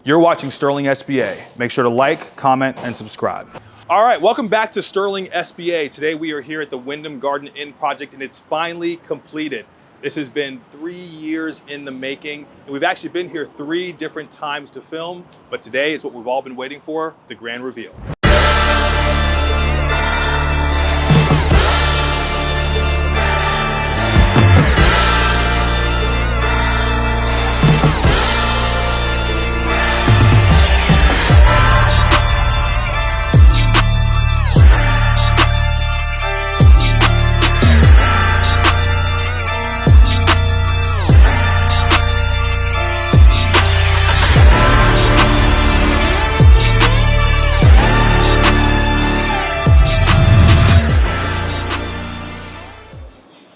You're watching Sterling SBA. Make sure to like, comment, and subscribe. All right, welcome back to Sterling SBA. Today we are here at the Wyndham Garden Inn project and it's finally completed. This has been 3 years in the making and we've actually been here 3 different times to film, but today is what we've all been waiting for, the grand reveal.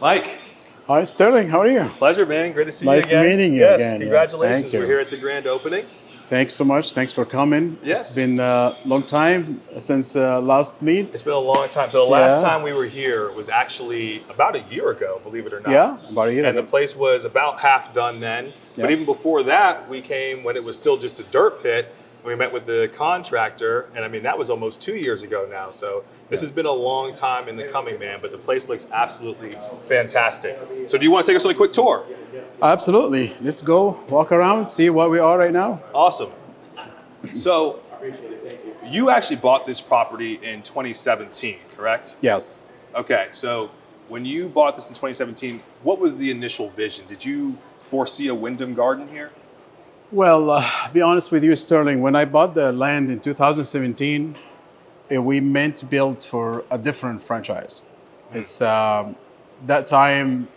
Mike. Hi, Sterling. How are you? Pleasure, man. Great to see you again. Nice meeting you again. Yes, congratulations. Thank you. We're here at the grand opening. Thanks so much. Thanks for coming. Yes. It's been a long time since last meet. It's been a long time. So the last time we were here was actually about a year ago, believe it or not. Yeah, about a year And ago. the place was about half done then. But even before that, we came when it was still just a dirt pit. We met with the contractor, and I mean, that was almost 2 years ago now. So this has been a long time in the coming, man, but the place looks absolutely fantastic. So do you want to take us on a quick tour? Absolutely. Let's go walk around, see what we are right now. Awesome. So you actually bought this property in 2017, correct? Yes. Okay, so when you bought this in 2017, what was the initial vision? Did you foresee a Wyndham Garden here? Well, be honest with you, Sterling, when I bought the land in 2017, we meant to build for a different franchise. It's that time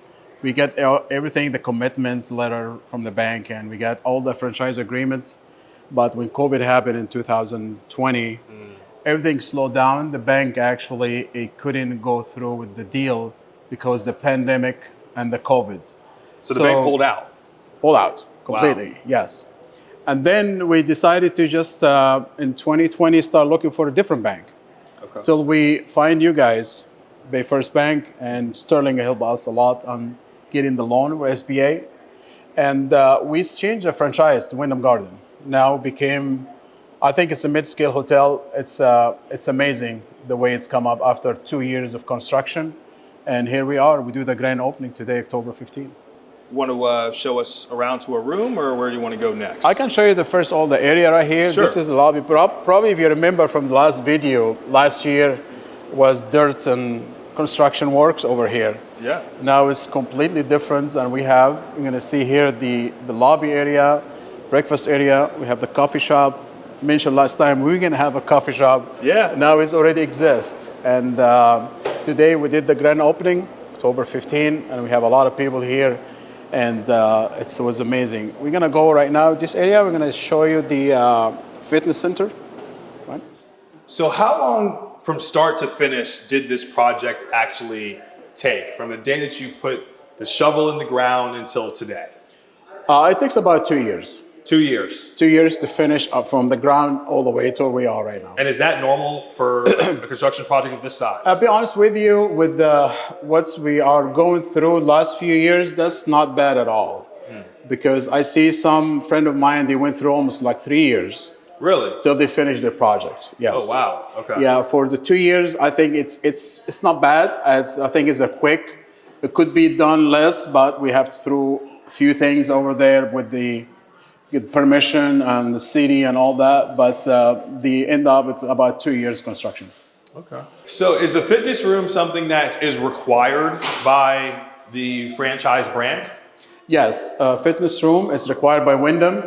we got everything, the commitments letter from the bank, and we got all the franchise agreements. But when COVID happened in 2020, everything slowed down. The bank actually couldn't go through with the deal because the pandemic and the COVID. So the bank pulled out? Pulled out completely, wow. Yes. And then we decided to just, in 2020, start looking for a different bank. Okay. Till we find you guys, Bay First Bank, and Sterling helped us a lot on getting the loan with SBA. And we changed the franchise to Wyndham Garden. Now became, I think it's a mid-scale hotel. It's amazing the way it's come up after 2 years of construction. And here we are, we do the grand opening today, October 15th. Want to show us around to a room, or where do you want to go next? I can show you all the area right here. Sure. This is the lobby. Probably if you remember from the last video, last year was dirt and construction works over here. Yeah. Now it's completely different, and you're going to see here the lobby area, breakfast area. We have the coffee shop. Mentioned last time we were going to have a coffee shop. Yeah. Now it already exists. And today we did the grand opening, October 15, and we have a lot of people here. And it was amazing. We're gonna go right now this area. We're gonna show you the fitness center. Right? So how long from start to finish did this project actually take? From the day that you put the shovel in the ground until today? It takes about 2 years. 2 years. 2 years to finish up from the ground all the way to where we are right now. And is that normal for a construction project of this size? I'll be honest with you, with what we are going through last few years, that's not bad at all. Because I see some friend of mine, they went through almost like 3 years. Really? Till they finished their project. Yes. Oh wow. Okay. Yeah, for the 2 years, I think it's not bad. I think it's a quick. It could be done less, but we have to through a few things over there with the get permission and the city and all that, but the end up it's about 2 years construction. Okay. So is the fitness room something that is required by the franchise brand? Yes, fitness room is required by Wyndham,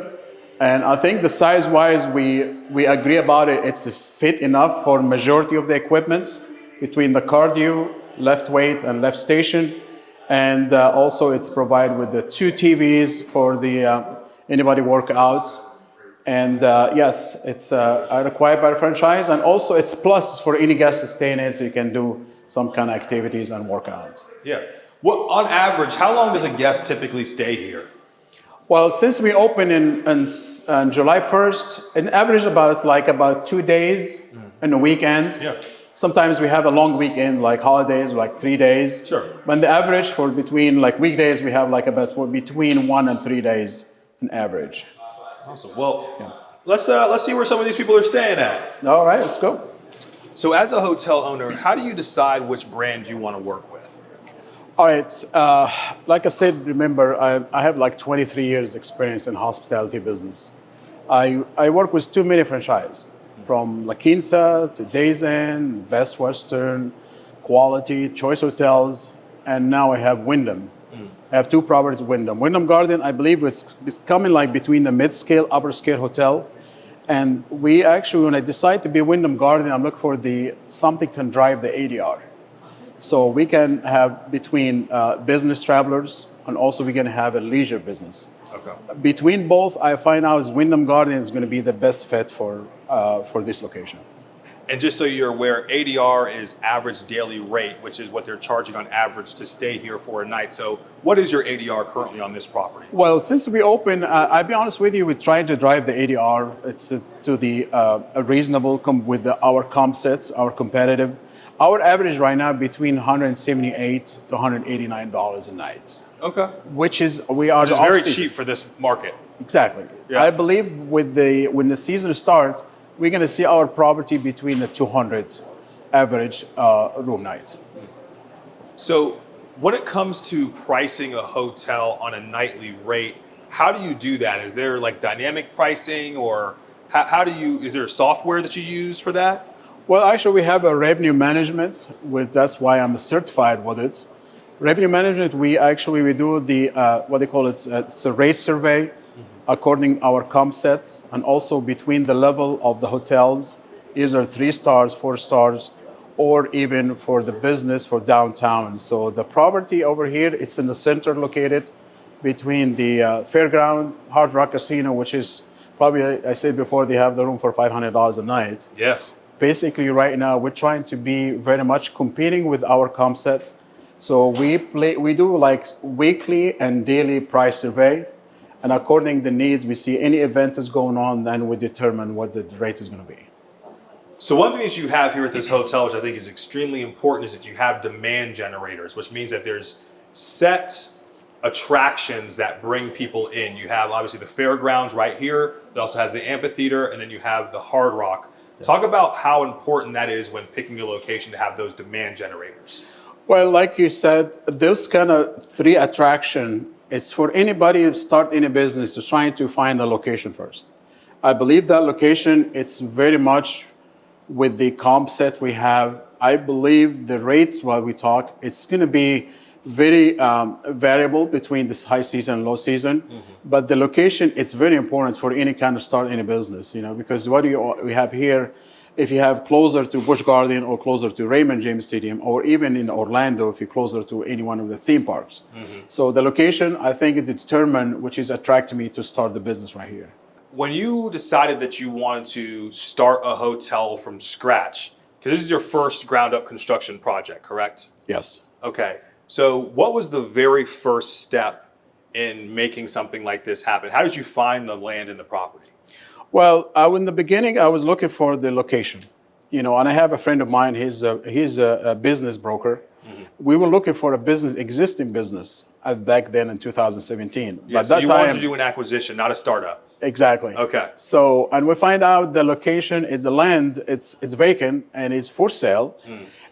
and I think the size-wise we agree about it. It's fit enough for majority of the equipments between the cardio, left weight, and left station, and also it's provided with the 2 TVs for the anybody workouts. And yes, it's required by the franchise, and also it's plus for any guest staying in, so you can do some kind of activities and workouts. Yeah. Well, on average, how long does a guest typically stay here? Well, since we opened in July 1st, an average about 2 days in the weekends. Yeah. Sometimes we have a long weekend, like holidays, like 3 days. Sure. But the average for between like weekdays, we have like about between 1 and 3 days on average. Awesome. Well, Let's see where some of these people are staying at. All right, let's go. So as a hotel owner, how do you decide which brand you want to work with? All right, like I said, remember, I have like 23 years experience in hospitality business. I work with too many franchises, from La Quinta to Days Inn, Best Western, Quality, Choice Hotels, and now I have Wyndham. I have two properties, Wyndham. Wyndham Garden, I believe it's coming like between the mid-scale, upper-scale hotel. And we actually, when I decide to be Wyndham Garden, I'm looking for something can drive the ADR. So we can have between business travelers, and also we can have a leisure business. Okay. Between both, I find out Wyndham Garden is going to be the best fit for this location. And just so you're aware, ADR is average daily rate, which is what they're charging on average to stay here for a night. So what is your ADR currently on this property? Well, since we open, I'll be honest with you, we're trying to drive the ADR to the reasonable with our comp sets, our competitive. Our average right now between $178 to $189 a night. Okay. Which is we are Which is very cheap for this market. Exactly. Yeah. I believe when the season starts, we're going to see our property between the 200 average room nights. So when it comes to pricing a hotel on a nightly rate, how do you do that? Is there like dynamic pricing, or is there software that you use for that? Well, actually, we have a revenue management, that's why I'm certified with it. Revenue management, we do the, what they call it, it's a rate survey according our comp sets, and also between the level of the hotels, either 3 stars, 4 stars, or even for the business for downtown. So the property over here, it's in the center located between the Fairground, Hard Rock Casino, which is probably, I said before, they have the room for $500 a night. Yes. Basically, right now, we're trying to be very much competing with our comp set. So we do like weekly and daily price survey. And according to the needs, we see any event is going on, then we determine what the rate is going to be. So one thing that you have here at this hotel, which I think is extremely important, is that you have demand generators, which means that there's set attractions that bring people in. You have obviously the fairgrounds right here. It also has the amphitheater, and then you have the Hard Rock. Talk about how important that is when picking a location to have those demand generators. Well, like you said, this kind of 3 attraction, it's for anybody who start any business to trying to find a location first. I believe that location, it's very much with the comp set we have. I believe the rates while we talk, it's going to be very variable between this high season and low season. But the location, it's very important for any kind of start any business, because what we have here, if you have closer to Busch Garden or closer to Raymond James Stadium, or even in Orlando, if you're closer to any one of the theme parks. So the location, I think it determined which is attracting me to start the business right here. When you decided that you wanted to start a hotel from scratch, because this is your first ground up construction project, correct? Yes. Okay. So what was the very first step in making something like this happen? How did you find the land and the property? Well, in the beginning, I was looking for the location, and I have a friend of mine. He's a business broker. We were looking for existing business back then in 2017. Yeah, but so that you time, wanted to do an acquisition, not a startup. Exactly. Okay. So, and we find out the location is the land. It's vacant and it's for sale.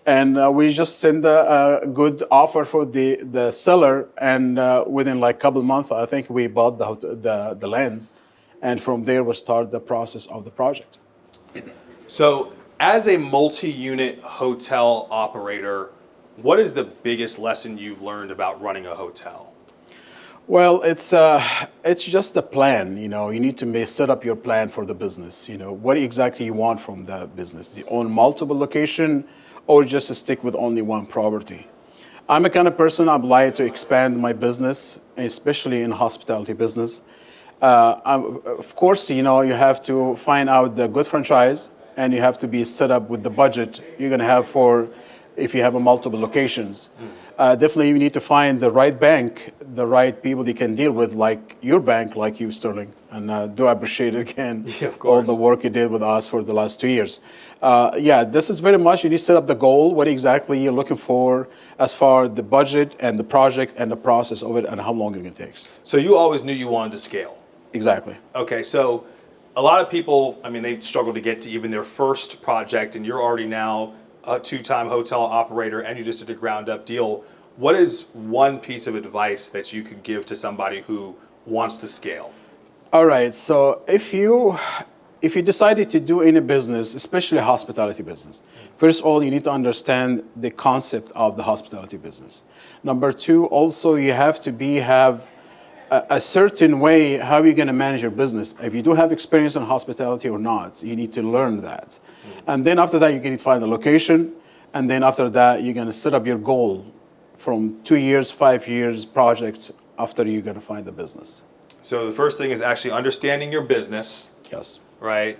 And we just send a good offer for the seller, and within like a couple of months, I think we bought the land. And from there, we'll start the process of the project. So as a multi-unit hotel operator, what is the biggest lesson you've learned about running a hotel? Well, it's just a plan. You need to set up your plan for the business. What exactly you want from the business. Do you own multiple location, or just to stick with only one property? I'm a kind of person, I'm like to expand my business, especially in hospitality business. Of course, you have to find out the good franchise, and you have to be set up with the budget you're going to have if you have multiple locations. Definitely, you need to find the right bank, the right people you can deal with, like your bank, like you, Sterling. And do appreciate again all the work you did with us for the last 2 years. This is very much, you need to set up the goal, what exactly you're looking for as far as the budget and the project and the process of it and how long it takes. So you always knew you wanted to scale? Exactly. Okay, so a lot of people, I mean, they struggle to get to even their first project, and you're already now a two-time hotel operator, and you just did a ground-up deal. What is one piece of advice that you could give to somebody who wants to scale? All right. So if you decided to do any business, especially a hospitality business, first of all, you need to understand the concept of the hospitality business. Number two, also you have to have a certain way how you're going to manage your business. If you do have experience in hospitality or not, you need to learn that. And then after that, you're going to find a location. And then after that, you're going to set up your goal from 2 years, 5 years project after you're going to find the business. So the first thing is actually understanding your business. Yes. Right.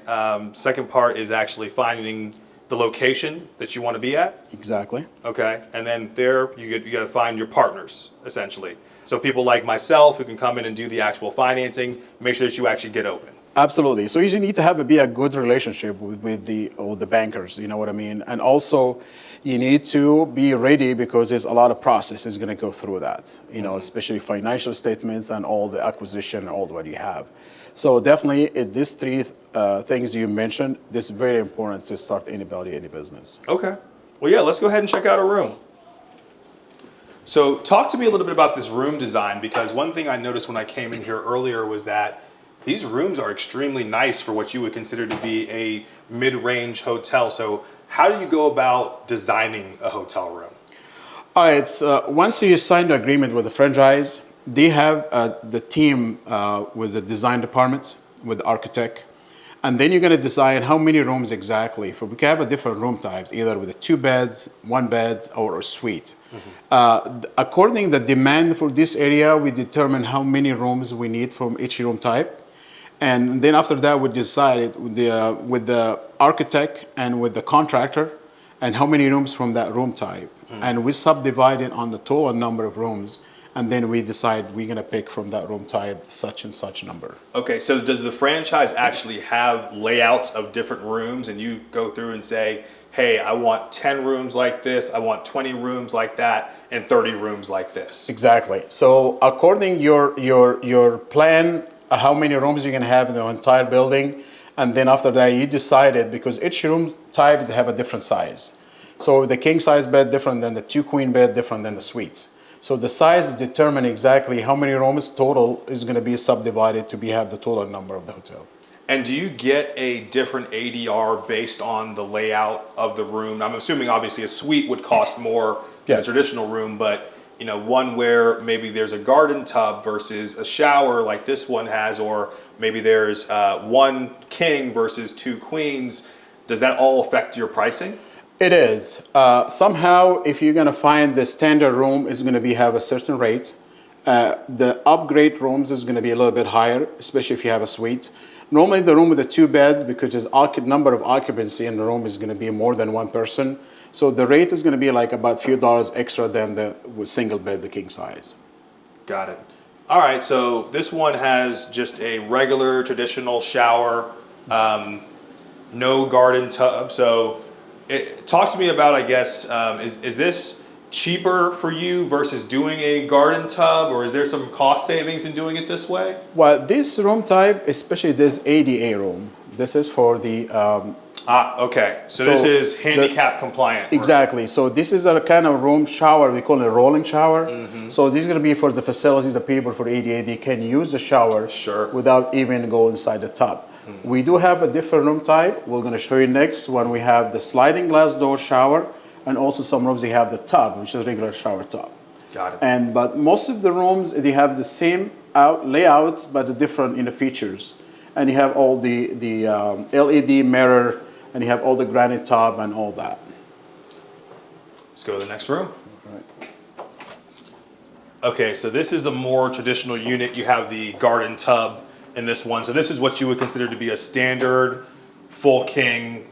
Second part is actually finding the location that you want to be at. Exactly. Okay. And then there you got to find your partners, essentially. So people like myself who can come in and do the actual financing, make sure that you actually get open. Absolutely. So you need to be a good relationship with the bankers, you know what I mean? And also you need to be ready because there's a lot of processes going to go through that, you know, especially financial statements and all the acquisition and all what you have. So definitely these three things you mentioned, this is very important to start any business. Okay. Well, yeah, let's go ahead and check out a room. So talk to me a little bit about this room design, because one thing I noticed when I came in here earlier was that these rooms are extremely nice for what you would consider to be a mid-range hotel. So how do you go about designing a hotel room? All right, so once you sign the agreement with the franchise, they have the team with the design departments, with the architect, and then you're going to decide how many rooms exactly. We can have a different room types, either with the 2 beds, 1 bed, or a suite. According to the demand for this area, we determine how many rooms we need from each room type. And then after that, we decide with the architect and with the contractor and how many rooms from that room type. And we subdivide it on the total number of rooms. And then we decide we're going to pick from that room type such and such number. Okay, so does the franchise actually have layouts of different rooms, and you go through and say, hey, I want 10 rooms like this, I want 20 rooms like that, and 30 rooms like this? Exactly. So according your plan, how many rooms you're going to have in the entire building, and then after that you decide it, because each room types have a different size. So the king size bed different than the 2 queen bed, different than the suites. So the size determines exactly how many rooms total is going to be subdivided to have the total number of the hotel. And do you get a different ADR based on the layout of the room? I'm assuming obviously a suite would cost more than a traditional room, but you know, one where maybe there's a garden tub versus a shower like this one has, or maybe there's 1 king versus 2 queens. Does that all affect your pricing? It is. Somehow, if you're going to find the standard room is going to have a certain rate, the upgrade rooms is going to be a little bit higher, especially if you have a suite. Normally, the room with the 2 beds, because there's number of occupancy in the room is going to be more than 1 person. So the rate is going to be like about a few dollars extra than the single bed, the king size. Got it. All right, so this one has just a regular traditional shower, no garden tub. So talk to me about, I guess, is this cheaper for you versus doing a garden tub, or is there some cost savings in doing it this way? Well, this room type, especially this ADA room, this is for the... okay. So this is handicap compliant. Exactly. So this is a kind of room shower, we call it a rolling shower. So this is going to be for the facilities, the people for ADA, they can use the shower without even go inside the tub. We do have a different room type. We're going to show you next when we have the sliding glass door shower, and also some rooms they have the tub, which is a regular shower tub. Got it. But most of the rooms they have the same layouts, but different in the features. And you have all the LED mirror, and you have all the granite tub and all that. Let's go to the next room. Okay, so this is a more traditional unit. You have the garden tub in this one. So this is what you would consider to be a standard full king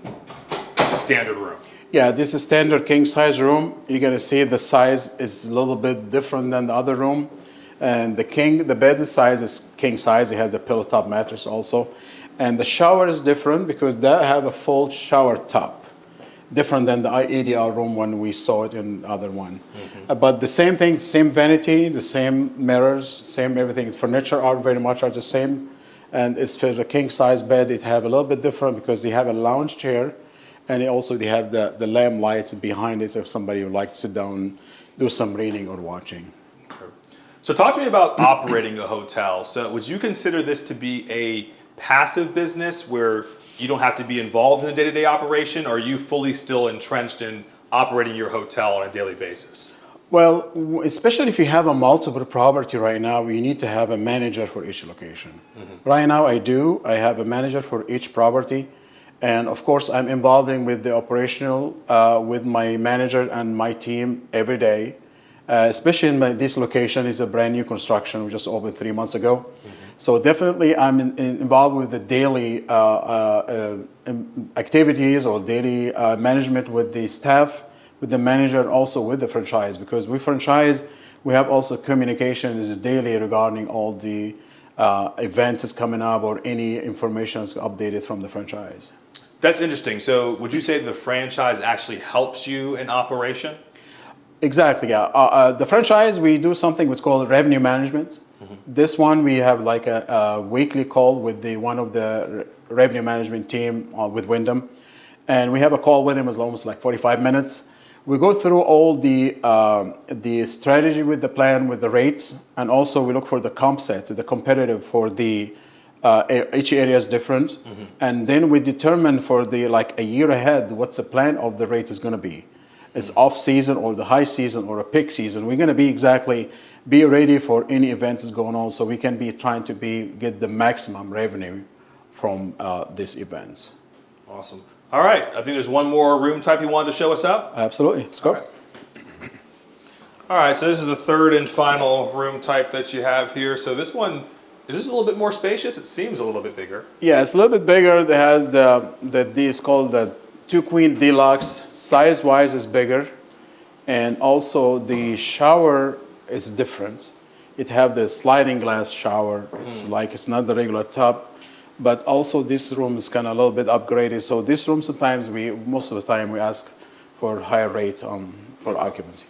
standard room. Yeah, this is standard king size room. You're gonna see the size is a little bit different than the other room. And the bed size is king size. It has a pillow top mattress also. And the shower is different because they have a full shower tub. Different than the ADR room when we saw it in the other one. But the same thing, same vanity, the same mirrors, same everything. Furniture are very much the same. And it's for the king size bed. It have a little bit different because they have a lounge chair, and also they have the lamp lights behind it if somebody would like to sit down, do some reading or watching. So talk to me about operating a hotel. So would you consider this to be a passive business where you don't have to be involved in a day-to-day operation, or are you fully still entrenched in operating your hotel on a daily basis? Well, especially if you have a multiple property right now, you need to have a manager for each location. Right now I do. I have a manager for each property. And of course, I'm involving with the operational, with my manager and my team every day. Especially in this location is a brand new construction. We just opened 3 months ago. So definitely I'm involved with the daily activities or daily management with the staff, with the manager, and also with the franchise. Because we franchise, we have also communications daily regarding all the events that's coming up or any information that's updated from the franchise. That's interesting. So would you say the franchise actually helps you in operation? Exactly, yeah. The franchise, we do something what's called revenue management. This one, we have like a weekly call with one of the revenue management team with Wyndham. And we have a call with him, it's almost like 45 minutes. We go through all the strategy with the plan, with the rates, and also we look for the comp sets, the competitive for the, each area is different. And then we determine for the like a year ahead, what's the plan of the rate is gonna be. It's off season or the high season or a peak season. We're going to be ready for any events that's going on, so we can be trying to get the maximum revenue from these events. Awesome. All right. I think there's one more room type you wanted to show us up. Absolutely. Let's go. All right. So this is the third and final room type that you have here. So this one, is this a little bit more spacious? It seems a little bit bigger. Yeah, it's a little bit bigger. It has it's called the 2 Queen Deluxe. Size-wise is bigger, and also the shower is different. It have the sliding glass shower. It's like it's not the regular tub, but also this room is kind of a little bit upgraded. So this room sometimes most of the time we ask for higher rates for occupancy.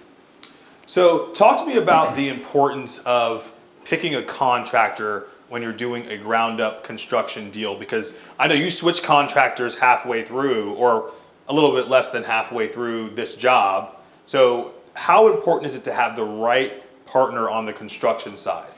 So talk to me about the importance of picking a contractor when you're doing a ground up construction deal, because I know you switch contractors halfway through or a little bit less than halfway through this job. So how important is it to have the right partner on the construction side?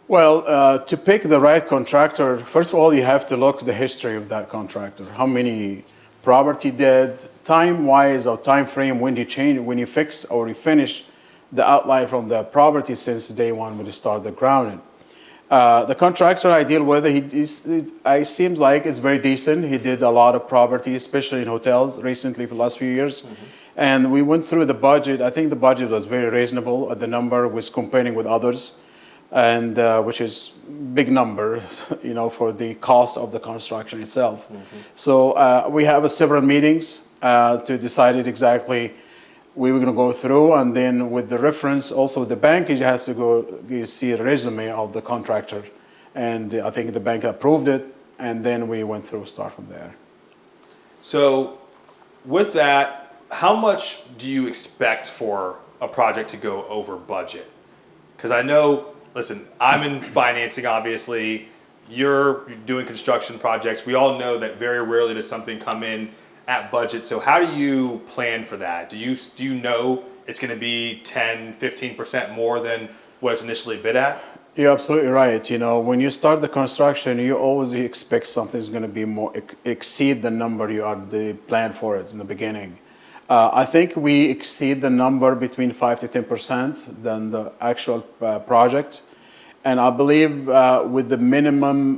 Well, to pick the right contractor, first of all, you have to look at the history of that contractor. How many property did, time-wise or time frame, when you fix or you finish the outline from the property since day one when you start the grounding. The contractor I deal with, it seems like is very decent. He did a lot of property, especially in hotels recently for the last few years. And we went through the budget. I think the budget was very reasonable. The number was comparing with others, and which is big number, for the cost of the construction itself. So we have several meetings to decide it exactly. We were going to go through, and then with the reference, also the bank has to go see a resume of the contractor, and I think the bank approved it, and then we went through, start from there. So with that, how much do you expect for a project to go over budget? Because I know, listen, I'm in financing, obviously. You're doing construction projects. We all know that very rarely does something come in at budget. So how do you plan for that? Do you know it's going to be 10, 15% more than what it's initially bid at? You're absolutely right. When you start the construction, you always expect something's going to be more, exceed the number you are planned for it in the beginning. I think we exceed the number between 5 to 10% than the actual project. And I believe with the minimum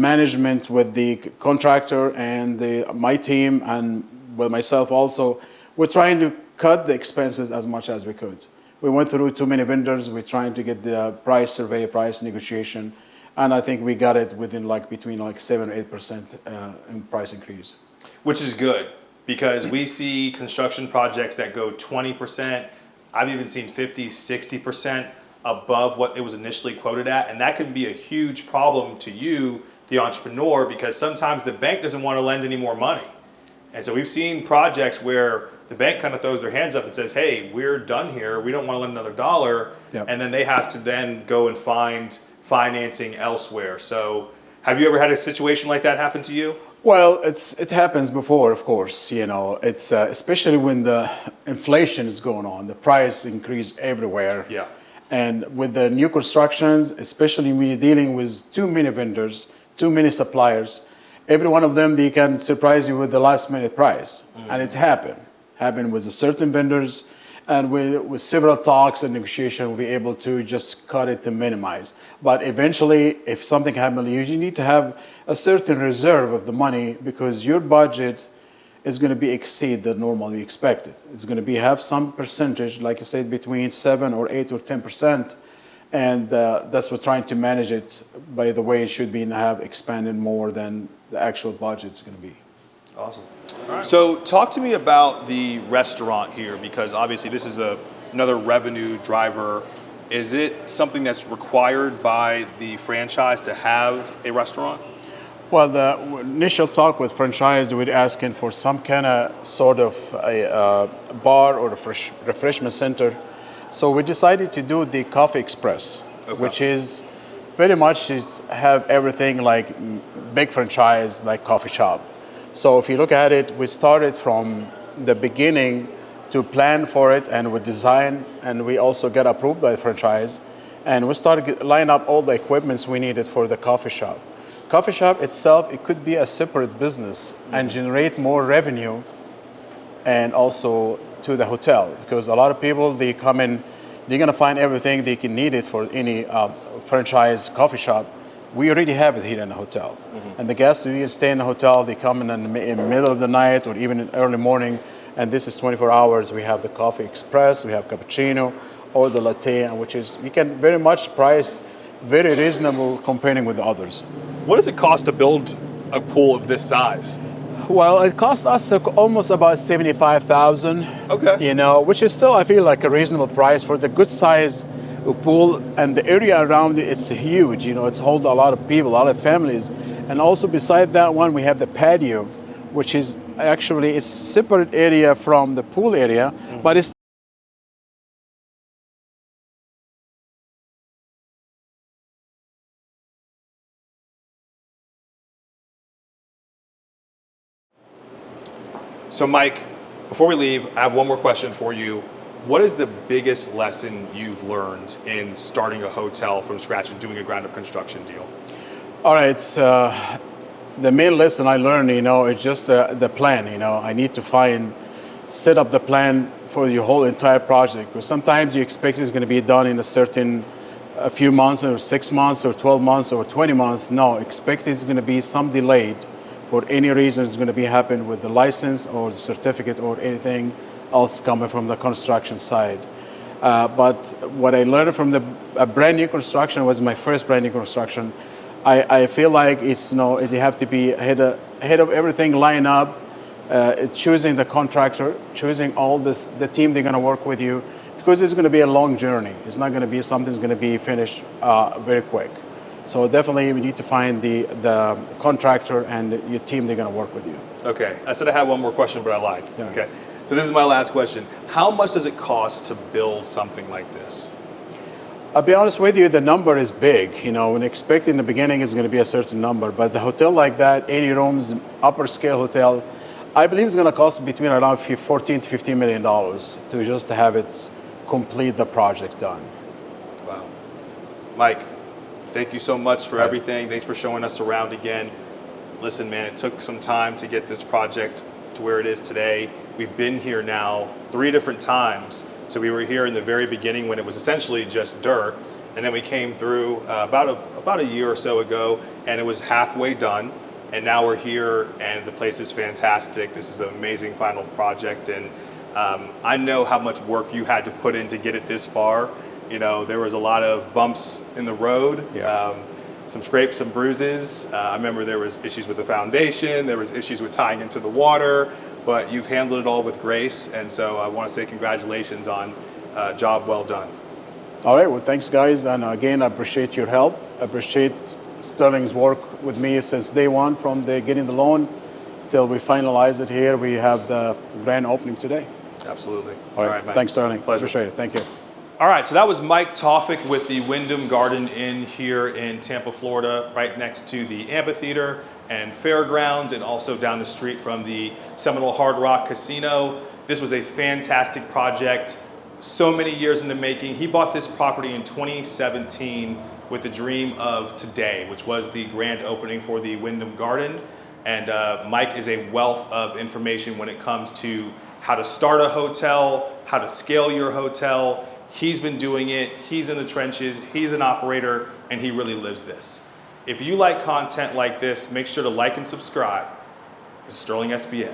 management with the contractor and my team and with myself also, we're trying to cut the expenses as much as we could. We went through too many vendors. We're trying to get the price survey, price negotiation, and I think we got it within between 7 or 8% in price increase. Which is good, because we see construction projects that go 20%. I've even seen 50, 60% above what it was initially quoted at, and that can be a huge problem to you, the entrepreneur, because sometimes the bank doesn't want to lend any more money. And so we've seen projects where the bank kind of throws their hands up and says, hey, we're done here, we don't want to lend another dollar. Yep. And then they have to then go and find financing elsewhere. So Have you ever had a situation like that happen to you? Well, it happens before, of course. You know, it's especially when the inflation is going on, the price increase everywhere. Yeah. And with the new constructions, especially when you're dealing with too many vendors, too many suppliers, every one of them, they can surprise you with the last minute price. And it happened with the certain vendors, and with several talks and negotiation, we'll be able to just cut it to minimize. But eventually, if something happens, you need to have a certain reserve of the money, because your budget is going to be exceed the normally expected. It's going to be have some percentage, like I said, between 7 or 8 or 10%, and that's what trying to manage it by the way it should be, and have expanded more than the actual budget is going to be. Awesome. So talk to me about the restaurant here, because obviously this is another revenue driver. Is it something that's required by the franchise to have a restaurant? Well, the initial talk with franchise, we're asking for some kind of sort of a bar or a refreshment center. So we decided to do the Coffee Express, which is very much have everything like big franchise, like coffee shop. So if you look at it, we started from the beginning to plan for it, and we design, and we also get approved by the franchise, and we started line up all the equipments we needed for the coffee shop. Coffee shop itself, it could be a separate business and generate more revenue, and also to the hotel, because a lot of people, they come in, they're gonna find everything they can need it for any franchise coffee shop. We already have it here in the hotel. And the guests who stay in the hotel, they come in the middle of the night or even in early morning, and this is 24 hours. We have the Coffee Express, we have cappuccino, or the latte, which is, you can very much price very reasonable comparing with the others. What does it cost to build a pool of this size? Well, it costs us almost about $75,000. Okay. You know, which is still, I feel like, a reasonable price for the good size pool, and the area around it, it's huge. You know, it's hold a lot of people, a lot of families, and also beside that one, we have the patio, which is actually it's separate area from the pool area, but it's So Mike, before we leave, I have one more question for you. What is the biggest lesson you've learned in starting a hotel from scratch and doing a ground up construction deal? all right. The main lesson I learned, you know, is just the plan. You know, I need to set up the plan for your whole entire project. Because sometimes you expect it's going to be done in a few months, or 6 months, or 12 months, or 20 months. No, expect it's going to be some delayed for any reason. It's going to be happen with the license or the certificate or anything else coming from the construction side. But what I learned from a brand new construction, was my first brand new construction. I feel like it's, you know, you have to be ahead of everything, line up, choosing the contractor, choosing all the team they're going to work with you, because it's going to be a long journey. It's not going to be something that's going to be finished very quick. So definitely we need to find the contractor and your team they're going to work with you. Okay, I said I had one more question, but I lied. Yeah. Okay, so this is my last question. How much does it cost to build something like this? I'll be honest with you, the number is big. You know, when expecting in the beginning is going to be a certain number, but the hotel like that, 80 rooms, upper scale hotel, I believe it's going to cost between around $14 to $15 million to just have it complete the project done. Wow. Mike, thank you so much for everything. Thanks for showing us around again. Listen, man, it took some time to get this project to where it is today. We've been here now 3 different times. So we were here in the very beginning when it was essentially just dirt, and then we came through about a year or so ago, and it was halfway done. And now we're here, and the place is fantastic. This is an amazing final project, and I know how much work you had to put in to get it this far. You know, there was a lot of bumps in the road, some scrapes, some bruises. I remember there was issues with the foundation, there was issues with tying into the water, but you've handled it all with grace, and so I want to say congratulations on a job well done. All right, well, thanks, guys, and again, I appreciate your help. I appreciate Sterling's work with me since day one, from getting the loan till we finalize it here. We have the grand opening today. Absolutely. All right, Mike. thanks, Sterling. Pleasure. Appreciate it. Thank you. All right, so that was Mike Tawfik with the Wyndham Garden Inn here in Tampa, Florida, right next to the amphitheater and fairgrounds, and also down the street from the Seminole Hard Rock Casino. This was a fantastic project, so many years in the making. He bought this property in 2017 with the dream of today, which was the grand opening for the Wyndham Garden. And Mike is a wealth of information when it comes to how to start a hotel, how to scale your hotel. He's been doing it, he's in the trenches, he's an operator, and he really lives this. If you like content like this, make sure to like and subscribe. This is Sterling SBA.